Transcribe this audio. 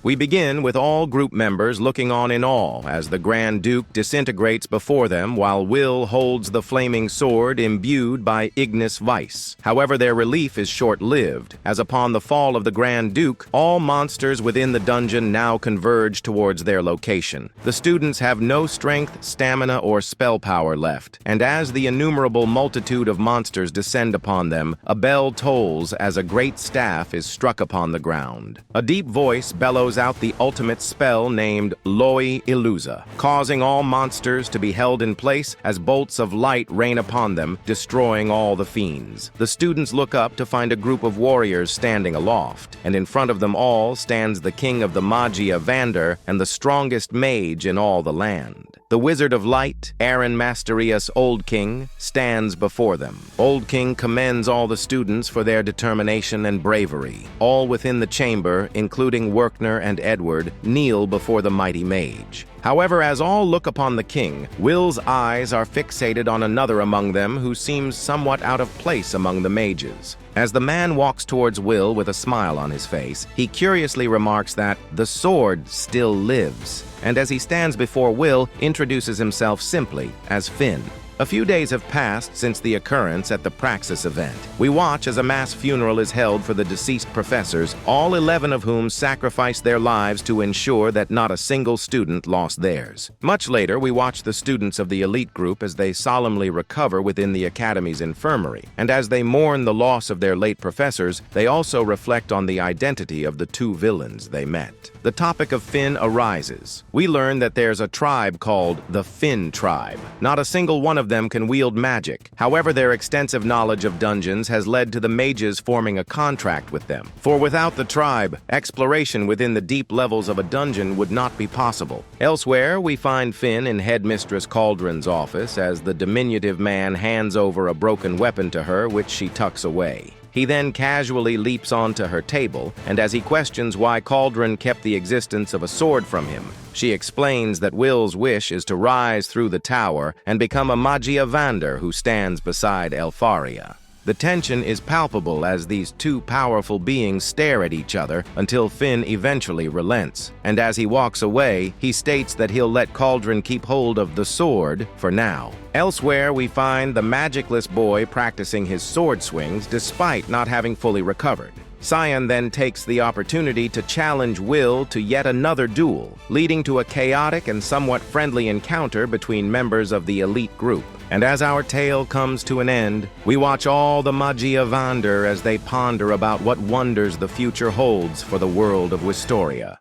We begin with all group members looking on in awe as the Grand Duke disintegrates before them while Will holds the flaming sword imbued by Ignis Vice. However, their relief is short-lived, as upon the fall of the Grand Duke, all monsters within the dungeon now converge towards their location. The students have no strength, stamina, or spell power left, and as the innumerable multitude of monsters descend upon them, a bell tolls as a great staff is struck upon the ground. A deep voice bellows out the ultimate spell named Loi Illusa, causing all monsters to be held in place as bolts of light rain upon them, destroying all the fiends. The students look up to find a group of warriors standing aloft, and in front of them all stands the king of the Magia Vanders and the strongest mage in all the land. The Wizard of Light, Aaron Masterius Old King, stands before them. Old King commends all the students for their determination and bravery. All within the chamber, including Werkner and Edward, kneel before the mighty mage. However, as all look upon the king, Will's eyes are fixated on another among them who seems somewhat out of place among the mages. As the man walks towards Will with a smile on his face, he curiously remarks that the sword still lives, and as he stands before Will, introduces himself simply as Finn. A few days have passed since the occurrence at the Praxis event. We watch as a mass funeral is held for the deceased professors, all 11 of whom sacrificed their lives to ensure that not a single student lost theirs. Much later, we watch the students of the elite group as they solemnly recover within the Academy's infirmary. And as they mourn the loss of their late professors, they also reflect on the identity of the two villains they met. The topic of Finn arises. We learn that there's a tribe called the Finn tribe. Not a single one of them can wield magic. However, their extensive knowledge of dungeons has led to the mages forming a contract with them. For without the tribe, exploration within the deep levels of a dungeon would not be possible. Elsewhere, we find Finn in Headmistress Cauldron's office as the diminutive man hands over a broken weapon to her, which she tucks away. He then casually leaps onto her table, and as he questions why Cauldron kept the existence of a sword from him, she explains that Will's wish is to rise through the tower and become a Magia Vanders who stands beside Elfaria. The tension is palpable as these two powerful beings stare at each other until Finn eventually relents. And as he walks away, he states that he'll let Cauldron keep hold of the sword for now. Elsewhere, we find the magicless boy practicing his sword swings despite not having fully recovered. Cyan then takes the opportunity to challenge Will to yet another duel, leading to a chaotic and somewhat friendly encounter between members of the elite group. And as our tale comes to an end, we watch all the Magia Vanders as they ponder about what wonders the future holds for the world of Wistoria.